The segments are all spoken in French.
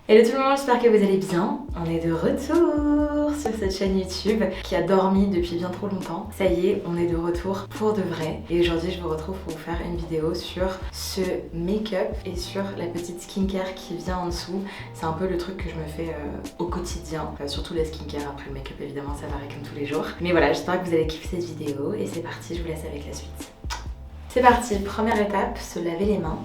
Hello tout le monde, j'espère que vous allez bien. On est de retour sur cette chaîne YouTube qui a dormi depuis bien trop longtemps. Ça y est, on est de retour pour de vrai. Et aujourd'hui, je vous retrouve pour vous faire une vidéo sur ce make-up et sur la petite skincare qui vient en dessous. C'est un peu le truc que je me fais au quotidien. Surtout la skincare, après le make-up évidemment, ça varie comme tous les jours. Mais voilà, j'espère que vous allez kiffer cette vidéo et c'est parti, je vous laisse avec la suite. C'est parti, première étape, se laver les mains.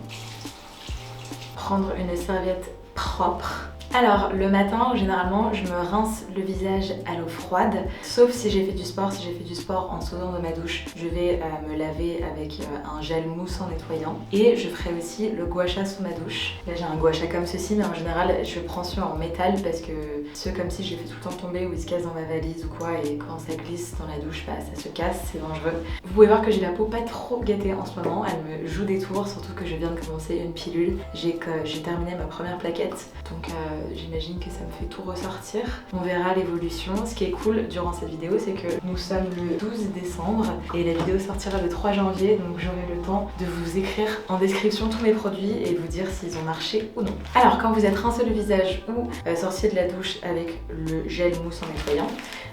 Prendre une serviette propre. Alors le matin généralement je me rince le visage à l'eau froide, sauf si j'ai fait du sport. Si j'ai fait du sport en sautant de ma douche, je vais me laver avec un gel mousse en nettoyant, et je ferai aussi le gua sha sous ma douche. Là j'ai un gua sha comme ceci, mais en général je prends celui en métal parce que ceux comme si j'ai fait tout le temps tomber ou ils se cassent dans ma valise ou quoi, et quand ça glisse dans la douche, bah, ça se casse, c'est dangereux. Vous pouvez voir que j'ai la peau pas trop gâtée en ce moment, elle me joue des tours, surtout que je viens de commencer une pilule. J'ai terminé ma première plaquette, donc j'imagine que ça me fait tout ressortir. On verra l'évolution. Ce qui est cool durant cette vidéo, c'est que nous sommes le 12 décembre et la vidéo sortira le 3 janvier, donc j'aurai le temps de vous écrire en description tous mes produits et vous dire s'ils ont marché ou non. Alors quand vous êtes rincé le visage ou sorcier de la douche avec le gel mousse en nettoyant,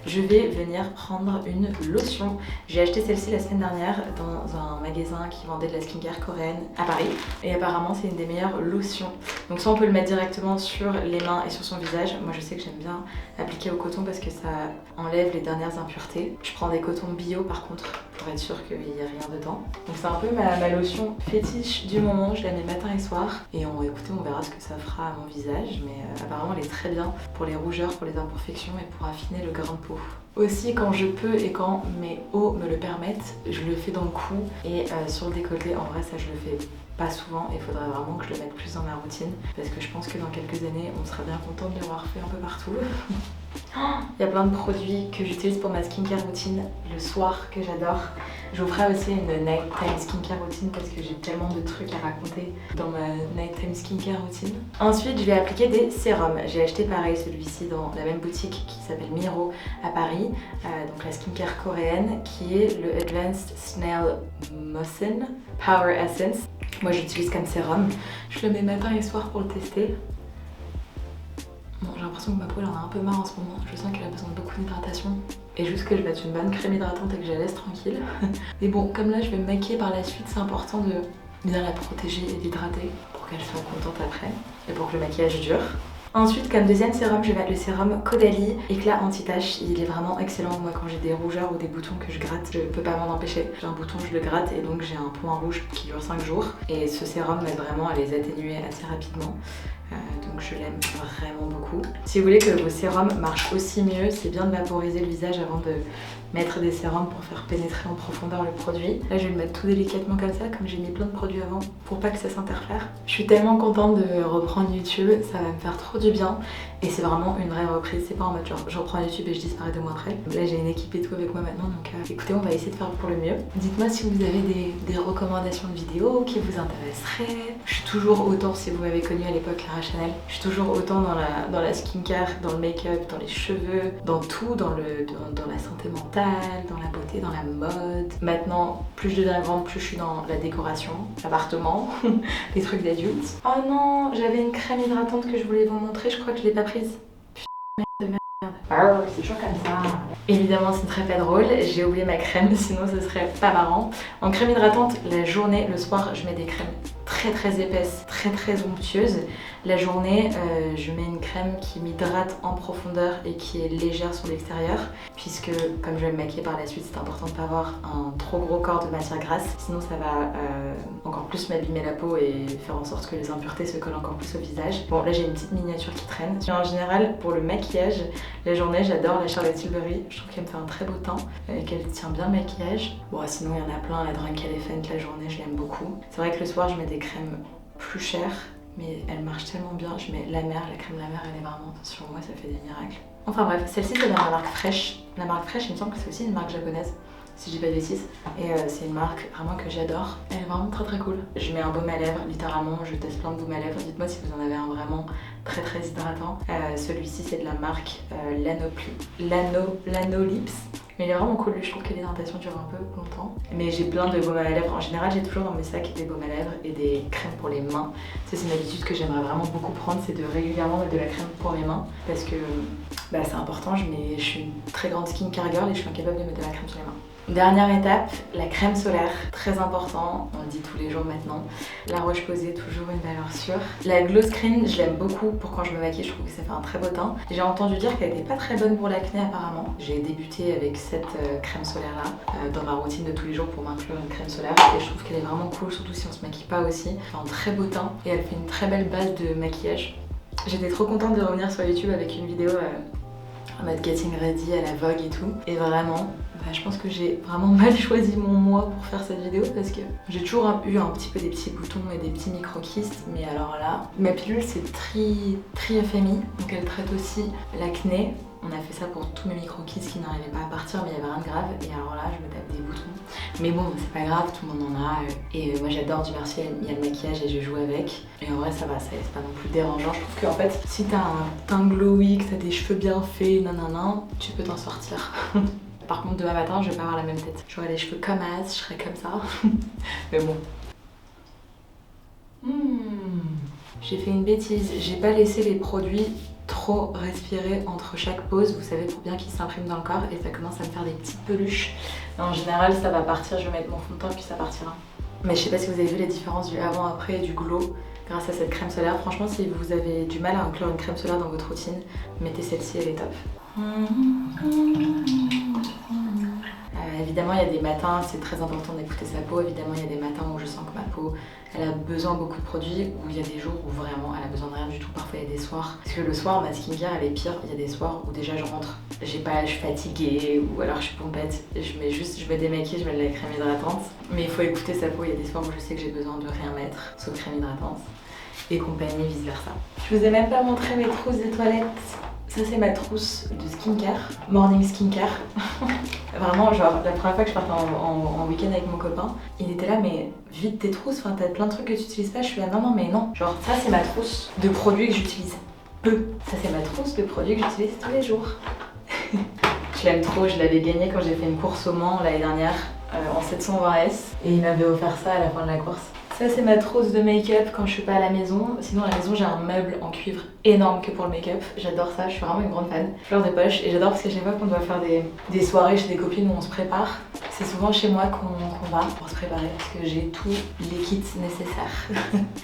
je vais venir prendre une lotion. J'ai acheté celle-ci la semaine dernière dans un magasin qui vendait de la skincare coréenne à Paris, et apparemment c'est une des meilleures lotions. Donc ça on peut le mettre directement sur les mains et sur son visage. Moi je sais que j'aime bien appliquer au coton parce que ça enlève les dernières impuretés. Je prends des cotons bio par contre pour être sûr qu'il n'y ait rien dedans. Donc c'est un peu ma lotion fétiche du moment. Je la mets matin et soir et écoutez, on verra ce que ça fera à mon visage, mais apparemment elle est très bien pour les rougeurs, pour les imperfections et pour affiner le grain de peau. Aussi quand je peux et quand mes os me le permettent, je le fais dans le cou et sur le décolleté. En vrai ça je le fais pas souvent et il faudrait vraiment que je le mette plus dans ma routine parce que je pense que dans quelques années on sera bien content de l'avoir fait un peu partout. Il y a plein de produits que j'utilise pour ma skincare routine le soir que j'adore. Je vous ferai aussi une nighttime skincare routine parce que j'ai tellement de trucs à raconter dans ma nighttime skincare routine. Ensuite je vais appliquer des sérums. J'ai acheté pareil celui-ci dans la même boutique qui s'appelle Miro à Paris, donc la skincare coréenne, qui est le Advanced Snail Mucin Power Essence. Moi j'utilise comme sérum, je le mets matin et soir pour le tester. Bon, j'ai l'impression que ma peau elle en a un peu marre en ce moment, je sens qu'elle a besoin de beaucoup d'hydratation. Et juste que je mette une bonne crème hydratante et que je la laisse tranquille. Mais bon, comme là je vais me maquiller par la suite, c'est important de bien la protéger et l'hydrater pour qu'elle soit contente après et pour que le maquillage dure. Ensuite, comme deuxième sérum, je vais mettre le sérum Caudalie Éclat Anti-Tache. Il est vraiment excellent. Moi, quand j'ai des rougeurs ou des boutons que je gratte, je peux pas m'en empêcher. J'ai un bouton, je le gratte et donc j'ai un point rouge qui dure 5 jours. Et ce sérum m'aide vraiment à les atténuer assez rapidement. Donc je l'aime vraiment beaucoup. Si vous voulez que vos sérums marchent aussi mieux, c'est bien de vaporiser le visage avant de mettre des sérums pour faire pénétrer en profondeur le produit. Là je vais le mettre tout délicatement comme ça, comme j'ai mis plein de produits avant pour pas que ça s'interfère. Je suis tellement contente de reprendre YouTube, ça va me faire trop du bien. Et c'est vraiment une vraie reprise, c'est pas en mode genre je reprends YouTube et je disparais 2 mois après. Là j'ai une équipe et tout avec moi maintenant, donc écoutez, on va essayer de faire pour le mieux. Dites-moi si vous avez des recommandations de vidéos qui vous intéresseraient. Je suis toujours autant, si vous m'avez connue à l'époque Clara Chanel, je suis toujours autant dans la skincare, dans le make-up, dans les cheveux, dans tout, dans la santé mentale, dans la beauté, dans la mode. Maintenant, plus je deviens grande, plus je suis dans la décoration, l'appartement, les trucs d'adultes. Oh non, j'avais une crème hydratante que je voulais vous montrer, je crois que je l'ai pas prise. Putain, merde. C'est toujours comme ça. Évidemment, c'est très pas drôle, j'ai oublié ma crème, sinon ce serait pas marrant. En crème hydratante, la journée, le soir, je mets des crèmes très épaisses, très onctueuses. La journée, je mets une crème qui m'hydrate en profondeur et qui est légère sur l'extérieur, puisque comme je vais me maquiller par la suite, c'est important de ne pas avoir un trop gros corps de matière grasse, sinon ça va encore plus m'abîmer la peau et faire en sorte que les impuretés se collent encore plus au visage. Bon, là j'ai une petite miniature qui traîne. En général, pour le maquillage, la journée, j'adore la Charlotte Tilbury. Je trouve qu'elle me fait un très beau teint et qu'elle tient bien le maquillage. Bon, sinon il y en a plein, la Drunk Elephant, la journée, je l'aime beaucoup. C'est vrai que le soir, je mets des crèmes plus chères, mais elle marche tellement bien. Je mets la mer, la crème la mer, elle est vraiment, sur moi ça fait des miracles. Enfin bref, celle-ci c'est de la marque Fresh. La marque Fresh, il me semble que c'est aussi une marque japonaise, si je dis pas de bêtises. Et c'est une marque vraiment que j'adore. Elle est vraiment très cool. Je mets un baume à lèvres, littéralement, je teste plein de baumes à lèvres. Dites-moi si vous en avez un vraiment très hydratant. Celui-ci c'est de la marque Lanolips. Mais il est vraiment cool, je trouve que l'hydratation dure un peu longtemps. Mais j'ai plein de baumes à lèvres. En général, j'ai toujours dans mes sacs des baumes à lèvres et des crèmes pour les mains. Ça, c'est une habitude que j'aimerais vraiment beaucoup prendre, c'est de régulièrement mettre de la crème pour mes mains. Parce que c'est important, je suis une très grande skincare girl et je suis incapable de mettre de la crème sur les mains. Dernière étape, la crème solaire, très important, on le dit tous les jours maintenant. La Roche-Posay, toujours une valeur sûre. La Glow Screen, je l'aime beaucoup pour quand je me maquille, je trouve que ça fait un très beau teint. J'ai entendu dire qu'elle n'était pas très bonne pour l'acné apparemment. J'ai débuté avec cette crème solaire là, dans ma routine de tous les jours pour m'inclure une crème solaire. Et je trouve qu'elle est vraiment cool, surtout si on se maquille pas aussi. Elle fait un très beau teint et elle fait une très belle base de maquillage. J'étais trop contente de revenir sur YouTube avec une vidéo en mode getting ready à la Vogue et tout. Et vraiment, je pense que j'ai vraiment mal choisi mon mois pour faire cette vidéo parce que j'ai toujours eu un petit peu des petits boutons et des petits micro-kystes, mais alors là, ma pilule c'est Tri-FMI, donc elle traite aussi l'acné. On a fait ça pour tous mes micro-kystes qui n'arrivaient pas à partir, mais il n'y avait rien de grave. Et alors là, je me tape des boutons. Mais bon, c'est pas grave, tout le monde en a. Et moi j'adore, du merci, il y a le maquillage et je joue avec. Et en vrai, ça va, c'est pas non plus dérangeant. Je trouve qu'en fait, si t'as un teint glowy, que t'as des cheveux bien faits, nanana, tu peux t'en sortir. Par contre, demain matin, je vais pas avoir la même tête. J'aurai les cheveux comme As, je serai comme ça. Mais bon. J'ai fait une bêtise. J'ai pas laissé les produits trop respirer entre chaque pause, vous savez, pour bien qu'ils s'impriment dans le corps. Et ça commence à me faire des petites peluches. Et en général, ça va partir. Je vais mettre mon fond de teint puis ça partira. Mais je sais pas si vous avez vu la différence du avant-après et du glow grâce à cette crème solaire. Franchement, si vous avez du mal à inclure une crème solaire dans votre routine, mettez celle-ci, elle est top. Évidemment, il y a des matins, c'est très important d'écouter sa peau. Évidemment, il y a des matins où je sens que ma peau, elle a besoin de beaucoup de produits, où il y a des jours où vraiment elle a besoin de rien du tout. Parfois, il y a des soirs. Parce que le soir, ma skincare, elle est pire. Il y a des soirs où déjà je rentre, je suis fatiguée ou alors je suis pompette. Je me démaquille, je mets de la crème hydratante. Mais il faut écouter sa peau. Il y a des soirs où je sais que j'ai besoin de rien mettre, sauf crème hydratante. Et compagnie, vice versa. Je vous ai même pas montré mes trousses des toilettes. Ça c'est ma trousse de skincare, morning skincare. Vraiment, genre la première fois que je partais en week-end avec mon copain, il était là, mais vide tes trousses, enfin t'as plein de trucs que tu utilises pas. Je suis là, non mais non. Genre ça c'est ma trousse de produits que j'utilise peu. Ça c'est ma trousse de produits que j'utilise tous les jours. Je l'aime trop, je l'avais gagnée quand j'ai fait une course au Mans l'année dernière en 720S. Et il m'avait offert ça à la fin de la course. Ça c'est ma trousse de make-up quand je suis pas à la maison. Sinon à la maison j'ai un meuble en cuivre énorme que pour le make-up. J'adore ça, je suis vraiment une grande fan. Fleur de poche, et j'adore parce que chaque fois qu'on doit faire des soirées chez des copines où on se prépare, c'est souvent chez moi qu'on va pour se préparer parce que j'ai tous les kits nécessaires.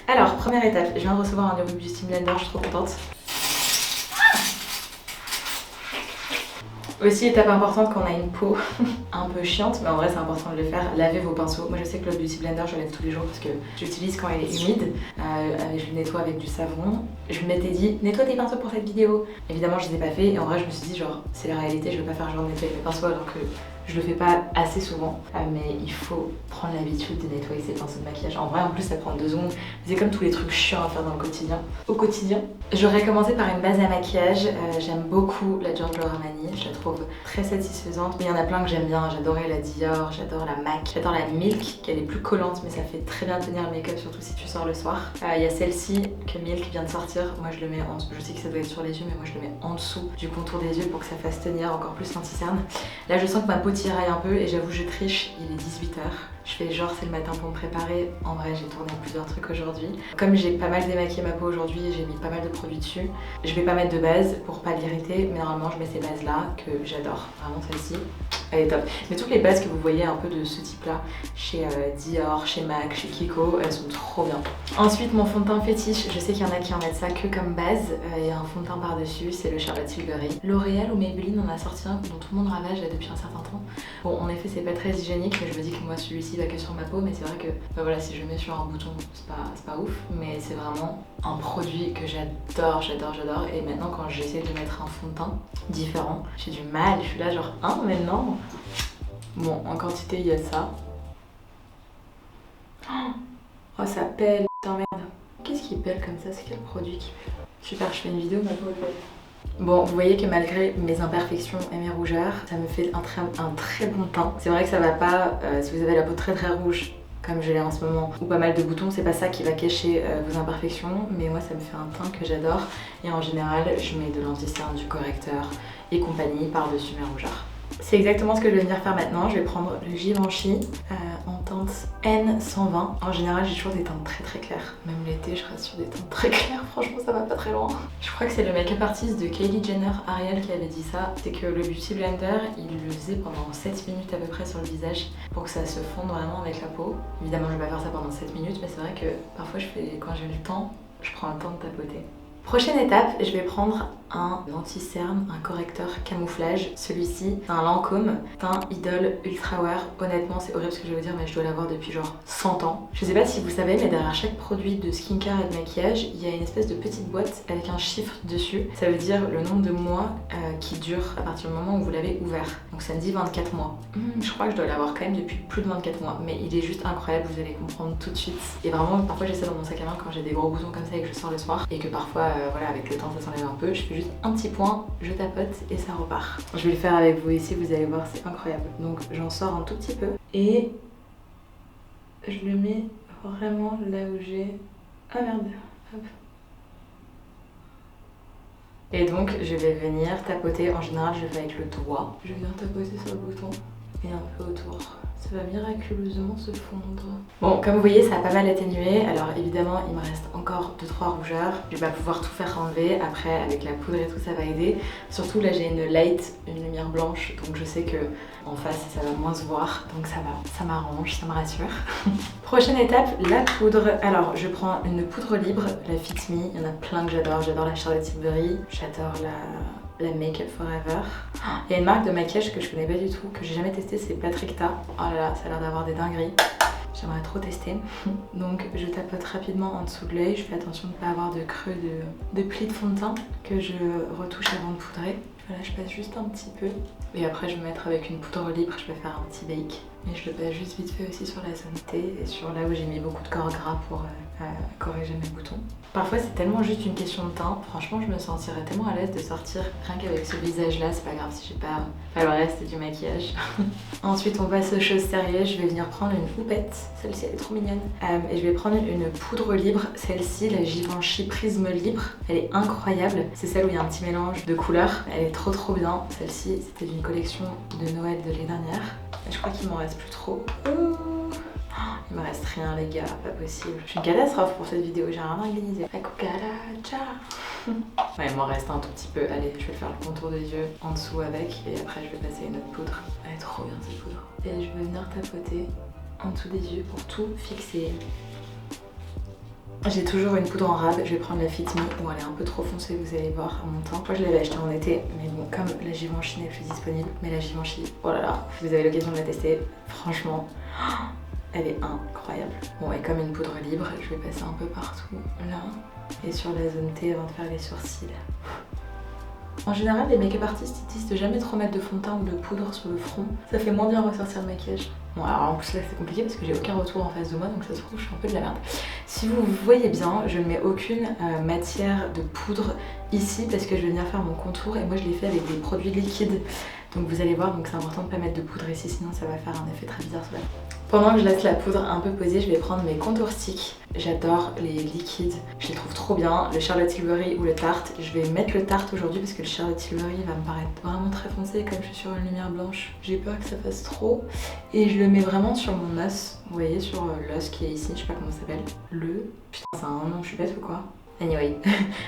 Alors première étape, je viens de recevoir un nouveau Beauty Blender, je suis trop contente. Aussi, étape importante quand on a une peau un peu chiante, mais en vrai c'est important de le faire, lavez vos pinceaux. Moi je sais que le Beauty Blender je le lave tous les jours parce que j'utilise quand il est humide, je le nettoie avec du savon. Je m'étais dit, nettoie tes pinceaux pour cette vidéo. Évidemment je les ai pas fait et en vrai je me suis dit genre, c'est la réalité, je vais pas faire genre nettoyer mes pinceaux alors que je le fais pas assez souvent. Mais il faut prendre l'habitude de nettoyer ses pinceaux de maquillage. En vrai en plus ça prend 2 secondes, c'est comme tous les trucs chiants à faire dans le quotidien. Au quotidien, j'aurais commencé par une base à maquillage. J'aime beaucoup la Giorgio Armani, je la trouve très satisfaisante. Mais il y en a plein que j'aime bien, j'adorais la Dior, j'adore la MAC, j'adore la Milk, qu'elle est plus collante mais ça fait très bien tenir le make-up, surtout si tu sors le soir. Il y a celle-ci que Milk vient de sortir, moi je le mets en dessous, je sais que ça doit être sur les yeux mais moi je le mets en dessous du contour des yeux pour que ça fasse tenir encore plus l'anti-cerne. Là je sens que ma peau tiraille un peu et j'avoue je triche, il est 18h. Je fais genre c'est le matin pour me préparer. En vrai j'ai tourné plusieurs trucs aujourd'hui. Comme j'ai pas mal démaquillé ma peau aujourd'hui et j'ai mis pas mal de produits dessus, je vais pas mettre de base pour pas l'irriter, mais normalement je mets ces bases là que j'adore, vraiment celle-ci. Elle est top. Mais toutes les bases que vous voyez un peu de ce type là, chez Dior, chez MAC, chez Kiko, elles sont trop bien. Ensuite mon fond de teint fétiche, je sais qu'il y en a qui en mettent ça que comme base. Il y a un fond de teint par dessus, c'est le Charlotte Tilbury. L'Oréal ou Maybelline en a sorti un dont tout le monde ravage depuis un certain temps. Bon en effet c'est pas très hygiénique mais je me dis que moi celui-ci va que sur ma peau, mais c'est vrai que voilà, si je le mets sur un bouton c'est pas ouf, mais c'est vraiment un produit que j'adore. Et maintenant quand j'essaie de mettre un fond de teint différent, j'ai du mal, je suis là genre mais non. Bon, en quantité il y a ça. Oh ça pèle, putain merde. Qu'est-ce qui pèle comme ça? C'est quel produit qui pèle? Super, je fais une vidéo, ma peau elle pèle. Bon, vous voyez que malgré mes imperfections et mes rougeurs, ça me fait un très bon teint. C'est vrai que ça va pas, si vous avez la peau très rouge, comme je l'ai en ce moment, ou pas mal de boutons, c'est pas ça qui va cacher vos imperfections, mais moi ça me fait un teint que j'adore. Et en général, je mets de l'anti-cerne, du correcteur et compagnie par-dessus mes rougeurs. C'est exactement ce que je vais venir faire maintenant. Je vais prendre le Givenchy en teinte N120. En général, j'ai toujours des teintes très très claires. Même l'été, je reste sur des teintes très claires. Franchement, ça va pas très loin. Je crois que c'est le make-up artist de Kylie Jenner, Ariel, qui avait dit ça. C'est que le Beauty Blender, il le faisait pendant 7 minutes à peu près sur le visage pour que ça se fonde vraiment avec la peau. Évidemment, je vais pas faire ça pendant 7 minutes, mais c'est vrai que parfois, quand j'ai du temps, je prends le temps de tapoter. Prochaine étape, je vais prendre un anti-cerne, un correcteur camouflage. Celui-ci, c'est un Lancôme teint Idol Ultra Wear. Honnêtement, c'est horrible ce que je vais vous dire, mais je dois l'avoir depuis genre 100 ans. Je sais pas si vous savez, mais derrière chaque produit de skincare et de maquillage, il y a une espèce de petite boîte avec un chiffre dessus. Ça veut dire le nombre de mois qui dure à partir du moment où vous l'avez ouvert. Donc ça me dit 24 mois. Je crois que je dois l'avoir quand même depuis plus de 24 mois, mais il est juste incroyable, vous allez comprendre tout de suite. Et vraiment, parfois j'ai ça dans mon sac à main quand j'ai des gros boutons comme ça et que je sors le soir, et que parfois, voilà, avec le temps ça s'enlève un peu. Je fais juste un petit point, je tapote et ça repart. Je vais le faire avec vous ici, vous allez voir, c'est incroyable. Donc j'en sors un tout petit peu et je le mets vraiment là où j'ai... Ah merde, hop. Et donc je vais venir tapoter, en général je le fais avec le doigt. Je viens tapoter sur le bouton et un peu autour. Ça va miraculeusement se fondre. Bon, comme vous voyez, ça a pas mal atténué. Alors évidemment, il me reste encore 2-3 rougeurs. Je vais pas pouvoir tout faire enlever. Après, avec la poudre et tout, ça va aider. Surtout là, j'ai une light, une lumière blanche. Donc je sais que en face, ça va moins se voir. Donc ça va, ça m'arrange, ça me rassure. Prochaine étape, la poudre. Alors, je prends une poudre libre, la Fit Me. Il y en a plein que j'adore. J'adore la Charlotte Tilbury. J'adore la Make Up Forever. Il y a une marque de maquillage que je connais pas du tout, que j'ai jamais testé, c'est Patrick Ta. Oh là là, ça a l'air d'avoir des dingueries. J'aimerais trop tester. Donc je tapote rapidement en dessous de l'œil. Je fais attention de ne pas avoir de creux de plis de fond de teint que je retouche avant de poudrer. Voilà, je passe juste un petit peu. Et après je vais mettre avec une poudre libre, je vais faire un petit bake. Et je le passe juste vite fait aussi sur la zone T et sur là où j'ai mis beaucoup de corps gras pour corriger mes boutons. Parfois c'est tellement juste une question de teint. Franchement je me sentirais tellement à l'aise de sortir rien qu'avec ce visage là. C'est pas grave si j'ai pas le reste du maquillage. Ensuite on passe aux choses sérieuses. Je vais venir prendre une houppette. Celle-ci elle est trop mignonne. Et je vais prendre une poudre libre. Celle-ci, la Givenchy Prisme Libre. Elle est incroyable. C'est celle où il y a un petit mélange de couleurs. Elle est trop bien. Celle-ci c'était d'une collection de Noël de l'année dernière. Et je crois qu'il m'en reste plus trop. Il me reste rien les gars, pas possible. Je suis une catastrophe pour cette vidéo, j'ai rien organisé. La cucaracha. Ouais, il m'en reste un tout petit peu. Allez, je vais faire le contour des yeux en dessous avec et après je vais passer une autre poudre. Elle est trop bien cette poudre. Et je vais venir tapoter en dessous des yeux pour tout fixer. J'ai toujours une poudre en rab, je vais prendre la Fit Me. Bon, elle est un peu trop foncée, vous allez voir à mon teint. Moi je l'avais achetée en été, mais bon, comme la Givenchy n'est plus disponible, mais la Givenchy, oh là là, si vous avez l'occasion de la tester, franchement, elle est incroyable. Bon, et comme une poudre libre, je vais passer un peu partout, là, et sur la zone T avant de faire les sourcils. En général, les make-up artistes ils disent de jamais trop mettre de fond de teint ou de poudre sur le front. Ça fait moins bien ressortir le maquillage. Bon, alors en plus là c'est compliqué parce que j'ai aucun retour en face de moi, donc ça se trouve je suis un peu de la merde. Si vous voyez bien, je ne mets aucune matière de poudre ici parce que je vais venir faire mon contour et moi je l'ai fait avec des produits liquides. Donc vous allez voir, donc c'est important de ne pas mettre de poudre ici, sinon ça va faire un effet très bizarre sur la peau. Pendant que je laisse la poudre un peu posée, je vais prendre mes contours sticks. J'adore les liquides, je les trouve trop bien. Le Charlotte Tilbury ou le Tarte. Je vais mettre le Tarte aujourd'hui parce que le Charlotte Tilbury va me paraître vraiment très foncé comme je suis sur une lumière blanche. J'ai peur que ça fasse trop. Et je le mets vraiment sur mon os. Vous voyez, sur l'os qui est ici, je sais pas comment ça s'appelle. Putain, c'est un nom, je suis bête ou quoi? Anyway,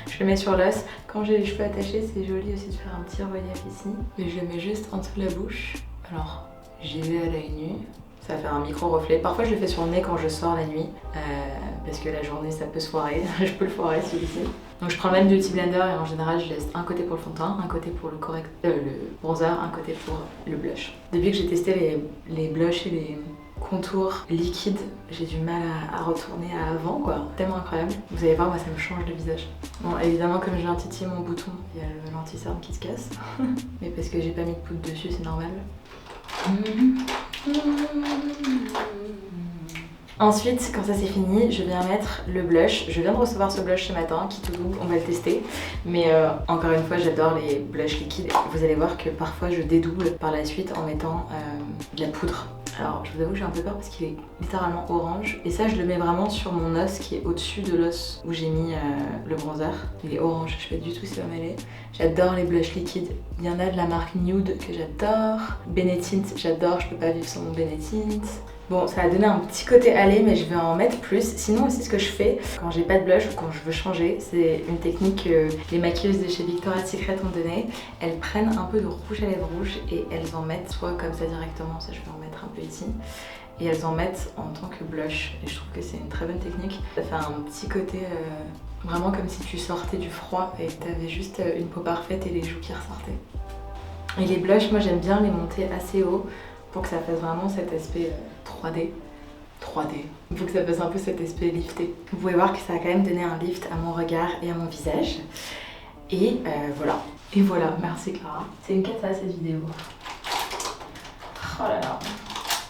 je le mets sur l'os. Quand j'ai les cheveux attachés, c'est joli aussi de faire un petit relief ici. Et je le mets juste en dessous de la bouche. Alors, j'y vais à l'œil nu. Ça va faire un micro reflet. Parfois je le fais sur le nez quand je sors la nuit parce que la journée ça peut se foirer. Je peux le foirer celui-ci. Donc je prends même du Beauty Blender et en général je laisse un côté pour le fond de teint, un côté pour le bronzer, un côté pour le blush. Depuis que j'ai testé les blushs et les contours liquides, j'ai du mal à retourner à avant quoi. Tellement incroyable. Vous allez voir, moi ça me change le visage. Bon évidemment comme j'ai un titillé mon bouton, il y a l'anti-cerne qui se casse. Mais parce que j'ai pas mis de poudre dessus, c'est normal. Ensuite, quand ça c'est fini, je viens mettre le blush. Je viens de recevoir ce blush ce matin, qui tout double, on va le tester. Mais encore une fois, j'adore les blushs liquides. Vous allez voir que parfois je dédouble par la suite en mettant de la poudre Alors je vous avoue que j'ai un peu peur parce qu'il est littéralement orange. Et ça je le mets vraiment sur mon os qui est au-dessus de l'os où j'ai mis le bronzer. Il est orange, je sais pas du tout si ça va m'aller. J'adore les blushs liquides. Il y en a de la marque Nude que j'adore. Benetint, j'adore, je peux pas vivre sans mon Benetint. Bon, ça a donné un petit côté allé, mais je vais en mettre plus. Sinon aussi ce que je fais quand j'ai pas de blush ou quand je veux changer, c'est une technique que les maquilleuses de chez Victoria's Secret ont donnée. Elles prennent un peu de rouge à lèvres rouge et elles en mettent soit comme ça directement, ça je vais en mettre un peu ici, et elles en mettent en tant que blush. Et je trouve que c'est une très bonne technique. Ça fait un petit côté vraiment comme si tu sortais du froid et que t'avais juste une peau parfaite et les joues qui ressortaient. Et les blushs, moi j'aime bien les monter assez haut pour que ça fasse vraiment cet aspect 3D. Il faut que ça fasse un peu cet aspect lifté. Vous pouvez voir que ça a quand même donné un lift à mon regard et à mon visage. Et voilà. Et voilà, merci Clara. C'est une cata cette vidéo. Oh là là.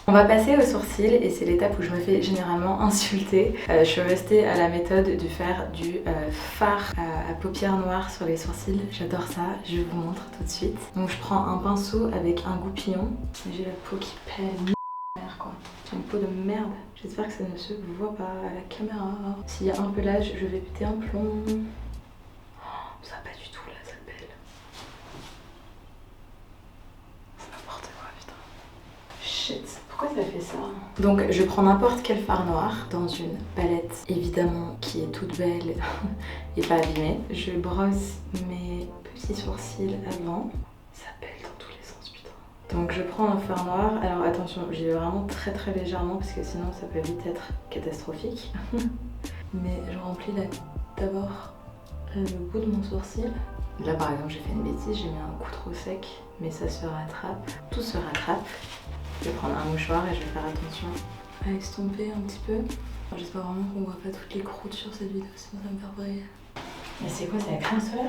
On va passer aux sourcils et c'est l'étape où je me fais généralement insulter. Je suis restée à la méthode de faire du fard à paupières noires sur les sourcils. J'adore ça, je vous montre tout de suite. Donc je prends un pinceau avec un goupillon. J'ai la peau qui pèle. Quoi. J'ai une peau de merde. J'espère que ça ne se voit pas à la caméra. S'il y a un pelage, je vais péter un plomb. Oh, ça va pas du tout là, ça pèle. C'est n'importe quoi, putain. Shit. Pourquoi ça fait ça? Donc je prends n'importe quel fard noir dans une palette évidemment qui est toute belle et pas abîmée. Je brosse mes petits sourcils avant. Ça pèle dans tous les sens, putain. Donc je prends un fard noir. Alors attention, j'y vais vraiment très légèrement parce que sinon ça peut vite être catastrophique. Mais je remplis d'abord le bout de mon sourcil. Là par exemple j'ai fait une bêtise, j'ai mis un coup trop sec, mais ça se rattrape. Tout se rattrape. Je vais prendre un mouchoir et je vais faire attention à estomper un petit peu. J'espère vraiment qu'on voit pas toutes les croûtes sur cette vidéo, sinon ça va me faire briller. Mais c'est quoi, c'est la crème solaire?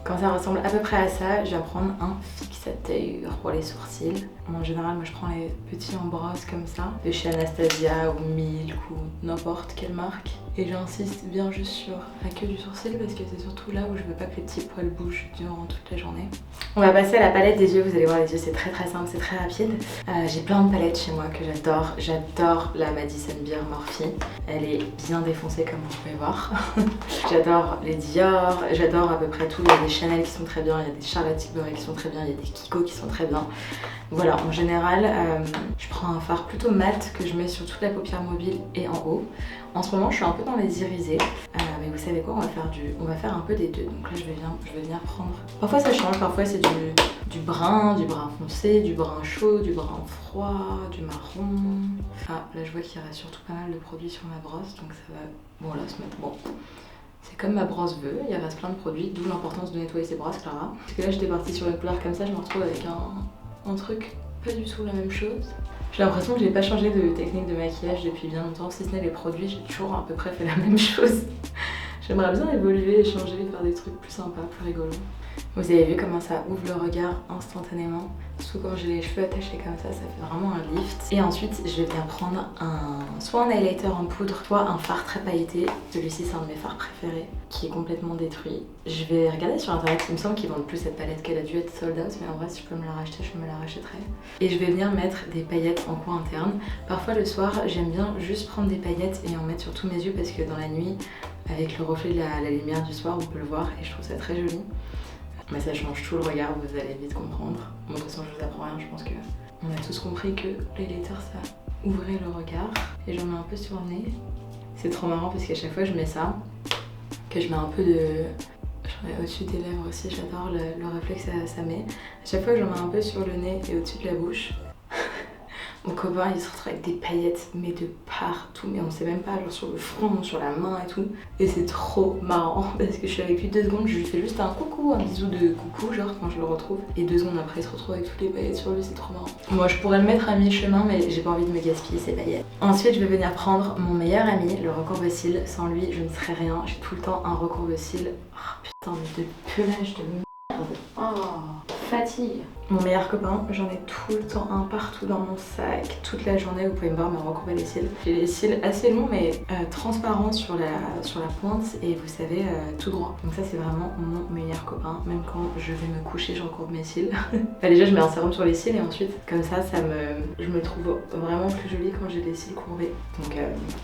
Quand ça ressemble à peu près à ça, je vais prendre un fixateur pour les sourcils. En général, moi je prends les petits en brosse comme ça, de chez Anastasia ou Milk ou n'importe quelle marque. Et j'insiste bien juste sur la queue du sourcil parce que c'est surtout là où je veux pas que les petits poils bougent durant toute la journée. On va passer à la palette des yeux, vous allez voir les yeux c'est très simple, c'est très rapide. J'ai plein de palettes chez moi que j'adore. J'adore la Madison Beer Morphe. Elle est bien défoncée comme vous pouvez voir. J'adore les Dior, j'adore à peu près tout. Il y a des Chanel qui sont très bien, il y a des Charlotte Tilbury qui sont très bien, il y a des Kiko qui sont très bien. Voilà, en général, je prends un fard plutôt mat que je mets sur toute la paupière mobile et en haut. En ce moment, je suis un peu dans les irisés, mais vous savez quoi, on va faire un peu des deux. Donc là, je vais venir prendre. Parfois ça change, parfois c'est du brun foncé, du brun chaud, du brun froid, du marron. Ah, là je vois qu'il reste surtout pas mal de produits sur ma brosse, donc ça va, bon là se mettre bon. C'est comme ma brosse veut, il reste plein de produits, d'où l'importance de nettoyer ses brosses, Clara. Parce que là j'étais partie sur une couleur comme ça, je me retrouve avec un truc pas du tout la même chose. J'ai l'impression que j'ai pas changé de technique de maquillage depuis bien longtemps, si ce n'est les produits, j'ai toujours à peu près fait la même chose. J'aimerais bien évoluer, changer, faire des trucs plus sympas, plus rigolos. Vous avez vu comment ça ouvre le regard instantanément. Surtout quand j'ai les cheveux attachés comme ça fait vraiment un lift. Et ensuite, je vais venir prendre soit un highlighter en poudre, soit un fard très pailleté. Celui-ci, c'est un de mes fards préférés, qui est complètement détruit. Je vais regarder sur internet, il me semble qu'ils vendent plus cette palette qu'elle a dû être sold out, mais en vrai, si je peux me la racheter, je me la rachèterai. Et je vais venir mettre des paillettes en coin interne. Parfois, le soir, j'aime bien juste prendre des paillettes et en mettre sur tous mes yeux parce que dans la nuit, avec le reflet de la lumière du soir, on peut le voir et je trouve ça très joli. Mais ça change tout le regard, vous allez vite comprendre. Bon, de toute façon, je vous apprends rien, je pense qu'on a tous compris que l'highlighter, ça ouvrait le regard. Et j'en mets un peu sur le nez. C'est trop marrant parce qu'à chaque fois, je mets ça, que je mets un peu de... J'en mets au-dessus des lèvres aussi, j'adore le reflet que ça met. À chaque fois, j'en mets un peu sur le nez et au-dessus de la bouche. Mon copain il se retrouve avec des paillettes mais de partout, mais on sait même pas, genre sur le front, sur la main et tout. Et c'est trop marrant parce que je suis avec lui 2 secondes, je lui fais juste un coucou, un bisou de coucou genre quand je le retrouve. Et 2 secondes après il se retrouve avec toutes les paillettes sur lui, c'est trop marrant. Moi je pourrais le mettre à mi-chemin mais j'ai pas envie de me gaspiller ces paillettes. Ensuite je vais venir prendre mon meilleur ami, le recourbe-cils. Sans lui je ne serais rien, j'ai tout le temps un recourbe-cils. Oh putain mais de pelage de merde. Oh. fatigue. Mon meilleur copain, j'en ai tout le temps un partout dans mon sac, toute la journée. Vous pouvez me voir me recourber les cils. J'ai les cils assez longs mais transparents sur la pointe et vous savez tout droit. Donc ça c'est vraiment mon meilleur copain. Même quand je vais me coucher, je recourbe mes cils. Enfin, déjà je mets un sérum sur les cils et ensuite comme ça, je me trouve vraiment plus jolie quand j'ai les cils courbés. Donc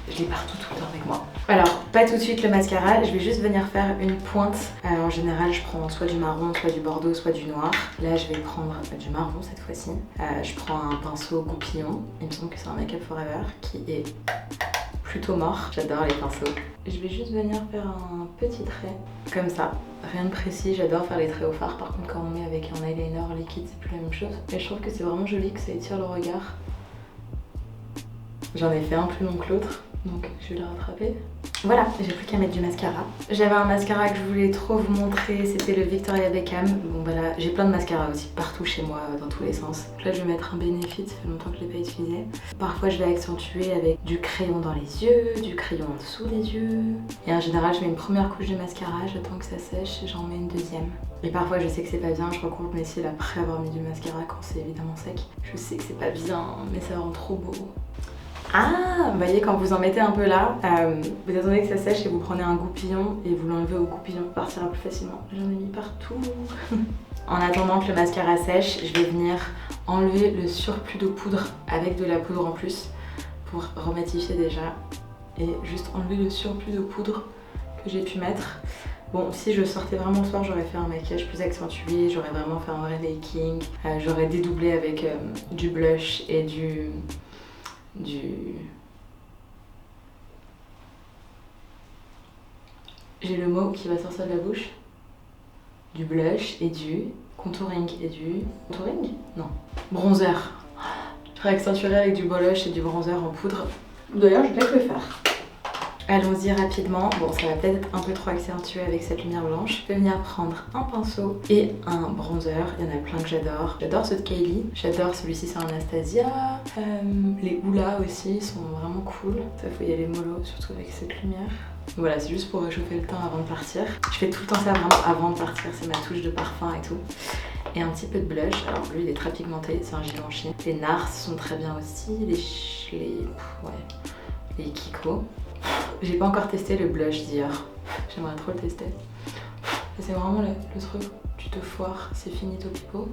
je l'ai partout tout le temps avec moi. Alors pas tout de suite le mascara, je vais juste venir faire une pointe. En général je prends soit du marron, soit du bordeaux, soit du noir. Là je vais prendre du marron cette fois-ci. Je prends un pinceau goupillon, il me semble que c'est un Make Up Forever qui est plutôt mort. J'adore les pinceaux. Je vais juste venir faire un petit trait comme ça. Rien de précis, j'adore faire les traits au fard. Par contre quand on met avec un eyeliner liquide c'est plus la même chose. Mais je trouve que c'est vraiment joli, que ça étire le regard. J'en ai fait un plus long que l'autre, donc je vais le rattraper. Voilà, j'ai plus qu'à mettre du mascara. J'avais un mascara que je voulais trop vous montrer, c'était le Victoria Beckham. Bon bah là, j'ai plein de mascaras aussi partout chez moi, dans tous les sens. Donc là je vais mettre un Benefit, ça fait longtemps que je l'ai pas utilisé. Parfois je vais accentuer avec du crayon dans les yeux, du crayon en dessous des yeux. Et en général je mets une première couche de mascara, j'attends que ça sèche et j'en mets une deuxième. Et parfois je sais que c'est pas bien, je recouvre mes cils après avoir mis du mascara quand c'est évidemment sec. Je sais que c'est pas bien, mais ça rend trop beau. Ah, vous voyez, quand vous en mettez un peu là, vous attendez que ça sèche et vous prenez un goupillon et vous l'enlevez au goupillon, ça partira plus facilement. J'en ai mis partout. En attendant que le mascara sèche, je vais venir enlever le surplus de poudre avec de la poudre en plus pour rematifier déjà et juste enlever le surplus de poudre que j'ai pu mettre. Bon, si je sortais vraiment le soir, j'aurais fait un maquillage plus accentué, j'aurais vraiment fait un vrai making, j'aurais dédoublé avec du blush et j'ai le mot qui va sortir de la bouche. Du blush et du contouring et du... Contouring? Non. Bronzer. Je réaccentuerai avec du blush et du bronzer en poudre. D'ailleurs, je vais peut-être le faire. Allons-y rapidement. Bon, ça va peut-être être un peu trop accentué avec cette lumière blanche. Je vais venir prendre un pinceau et un bronzer. Il y en a plein que j'adore. J'adore ceux de Kylie. J'adore celui-ci, c'est Anastasia. Les houlas aussi sont vraiment cool. Ça, faut y aller mollo, surtout avec cette lumière. Voilà, c'est juste pour réchauffer le teint avant de partir. Je fais tout le temps ça vraiment avant de partir. C'est ma touche de parfum et tout. Et un petit peu de blush. Alors lui, il est très pigmenté. C'est un Givenchy. Les Nars sont très bien aussi. Les Kiko. J'ai pas encore testé le blush d'hier. J'aimerais trop le tester. C'est vraiment le truc, tu te foires, c'est finito pipo.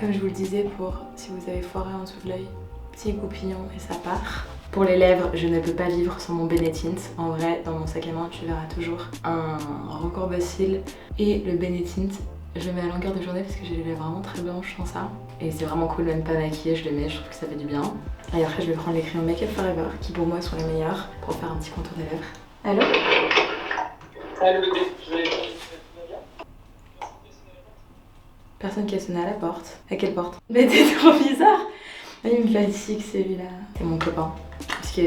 Comme je vous le disais, pour si vous avez foiré en dessous de l'œil, petit goupillon et ça part. Pour les lèvres, je ne peux pas vivre sans mon Benetint. En vrai, dans mon sac à main, tu verras toujours un recourbe-cils et le Benetint. Je le mets à longueur de journée parce que j'ai les lèvres vraiment très blanches sans ça. Et c'est vraiment cool, même pas maquillée, je les mets, je trouve que ça fait du bien. Et après, je vais prendre les crayons Make Up Forever, qui pour moi sont les meilleurs, pour faire un petit contour des lèvres. Allô? Allô? Personne qui a sonné à la porte. À quelle porte? Mais t'es trop bizarre! Il me fatigue celui-là. C'est mon copain. Parce que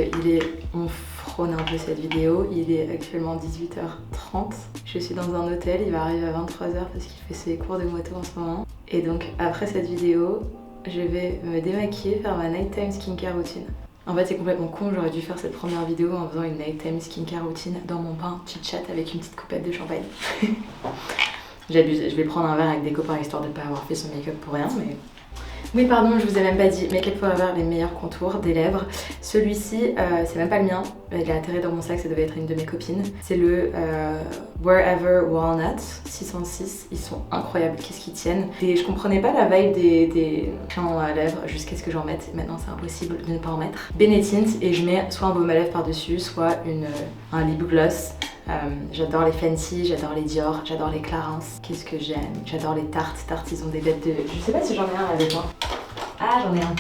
on frône un peu cette vidéo. Il est actuellement 18h30. Je suis dans un hôtel. Il va arriver à 23h parce qu'il fait ses cours de moto en ce moment. Et donc après cette vidéo, je vais me démaquiller, faire ma nighttime skincare routine. En fait c'est complètement con, j'aurais dû faire cette première vidéo en faisant une nighttime skincare routine dans mon bain chit-chat avec une petite coupette de champagne. J'abuse, je vais prendre un verre avec des copains histoire de ne pas avoir fait son make-up pour rien, mais... Oui pardon, je vous ai même pas dit, Make Up Forever, les meilleurs contours des lèvres. Celui-ci, c'est même pas le mien, il a atterri dans mon sac, ça devait être une de mes copines. C'est le Wherever Walnut 606, ils sont incroyables, qu'est-ce qu'ils tiennent. Et je comprenais pas la vibe des crayons à lèvres jusqu'à ce que j'en mette, et maintenant c'est impossible de ne pas en mettre. Benetint, et je mets soit un baume à lèvres par-dessus, soit un lip gloss. J'adore les Fancy, j'adore les Dior, j'adore les Clarins. Qu'est-ce que j'aime? J'adore les Tarte. Tarte, ils ont des bêtes de... Je sais pas si j'en ai un avec moi. Ah, j'en ai un.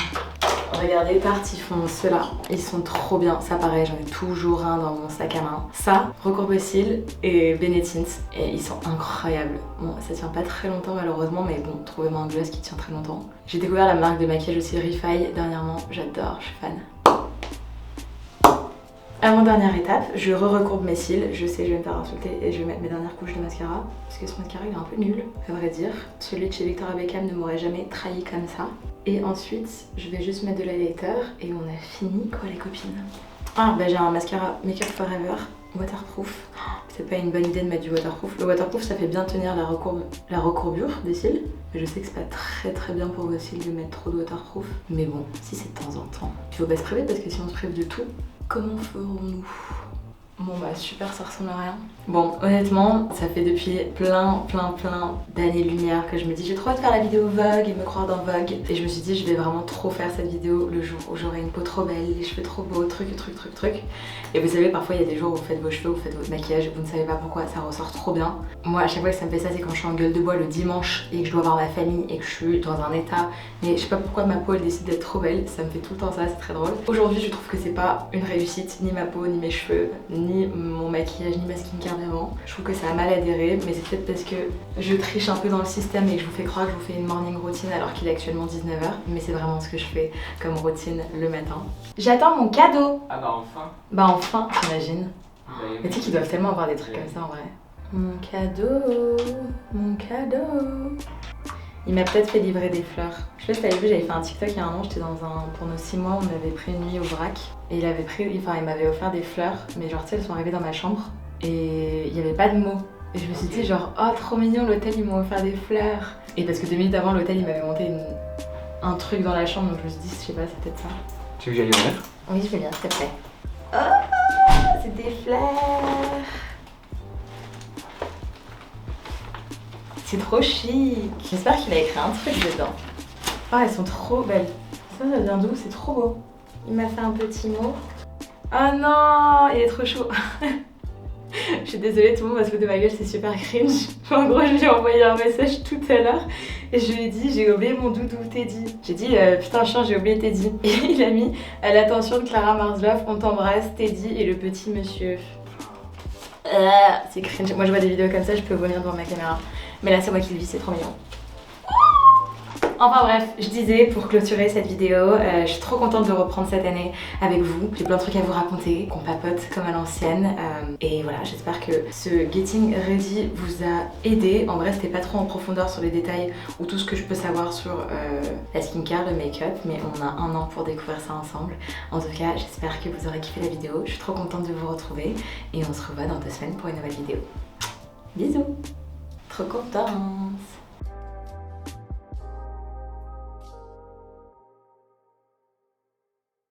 Regardez, Tarte, ils font ceux-là. Ils sont trop bien. Ça, pareil, j'en ai toujours un dans mon sac à main. Ça, recourbe-cils et Benetint. Et ils sont incroyables. Bon, ça tient pas très longtemps malheureusement, mais bon, trouvez-moi un gloss qui tient très longtemps. J'ai découvert la marque de maquillage aussi Refy dernièrement. J'adore, je suis fan. Avant-dernière étape, je recourbe mes cils. Je sais, je vais me faire insulter et je vais mettre mes dernières couches de mascara. Parce que ce mascara, il est un peu nul, à vrai dire. Celui de chez Victoria Beckham ne m'aurait jamais trahi comme ça. Et ensuite, je vais juste mettre de l'highlighter et on a fini quoi les copines. Ah, bah j'ai un mascara Make Up Forever. waterproof. C'est pas une bonne idée de mettre du waterproof. Le waterproof, ça fait bien tenir la recourbure des cils. Mais je sais que c'est pas très bien pour vos cils de mettre trop de waterproof. Mais bon, si c'est de temps en temps. Il faut pas se priver parce que si on se prive de tout, comment ferons-nous? Bon bah super, ça ressemble à rien. Bon, honnêtement, ça fait depuis plein d'années-lumière que je me dis j'ai trop hâte de faire la vidéo Vogue et me croire dans Vogue. Et je me suis dit je vais vraiment trop faire cette vidéo le jour où j'aurai une peau trop belle, les cheveux trop beaux, truc. Et vous savez, parfois il y a des jours où vous faites vos cheveux, vous faites votre maquillage et vous ne savez pas pourquoi ça ressort trop bien. Moi à chaque fois que ça me fait ça, c'est quand je suis en gueule de bois le dimanche et que je dois voir ma famille et que je suis dans un état. Mais je sais pas pourquoi ma peau elle décide d'être trop belle, ça me fait tout le temps ça, c'est très drôle. Aujourd'hui je trouve que c'est pas une réussite, ni ma peau, ni mes cheveux, ni mon maquillage, ni ma skincare d'avant. Je trouve que ça a mal adhéré, mais c'est peut-être parce que je triche un peu dans le système et que je vous fais croire que je vous fais une morning routine alors qu'il est actuellement 19h. Mais c'est vraiment ce que je fais comme routine le matin. J'attends mon cadeau. Ah bah enfin. Bah enfin, t'imagines. Mais tu sais qu'ils doivent tellement avoir des trucs comme ça en vrai. Mon cadeau, mon cadeau. Il m'a peut-être fait livrer des fleurs. Je sais pas si t'avais vu, j'avais fait un TikTok il y a un an, j'étais pour nos 6 mois, on avait pris une nuit au vrac. Et il m'avait offert des fleurs, mais genre tu sais, elles sont arrivées dans ma chambre et il n'y avait pas de mots. Et je me suis dit genre, oh trop mignon, l'hôtel ils m'ont offert des fleurs. Et parce que 2 minutes avant, l'hôtel il m'avait monté un truc dans la chambre, donc je me suis dit, je sais pas, c'est peut-être ça. Tu veux que j'aille ouvrir? Oui, je vais bien, s'il te plaît. Oh, c'est des fleurs. C'est trop chic. J'espère qu'il a écrit un truc dedans. Oh, elles sont trop belles. Ça vient d'où? C'est trop beau. Il m'a fait un petit mot. Oh non, il est trop chaud. Je suis désolée, tout le monde va se foutre de ma gueule, c'est super cringe. En gros, je lui ai envoyé un message tout à l'heure et je lui ai dit j'ai oublié mon doudou Teddy. J'ai dit putain chien, j'ai oublié Teddy. Et il a mis à l'attention de Clara Marzloff, on t'embrasse Teddy et le petit monsieur. C'est cringe. Moi je vois des vidéos comme ça, je peux vomir devant ma caméra. Mais là c'est moi qui le vis, c'est trop mignon. Enfin bref, je disais pour clôturer cette vidéo, je suis trop contente de reprendre cette année avec vous. J'ai plein de trucs à vous raconter, qu'on papote comme à l'ancienne. Et voilà, j'espère que ce Getting Ready vous a aidé. En vrai, c'était pas trop en profondeur sur les détails ou tout ce que je peux savoir sur la skincare, le make-up, mais on a un an pour découvrir ça ensemble. En tout cas, j'espère que vous aurez kiffé la vidéo. Je suis trop contente de vous retrouver et on se revoit dans 2 semaines pour une nouvelle vidéo. Bisous! Trop contente!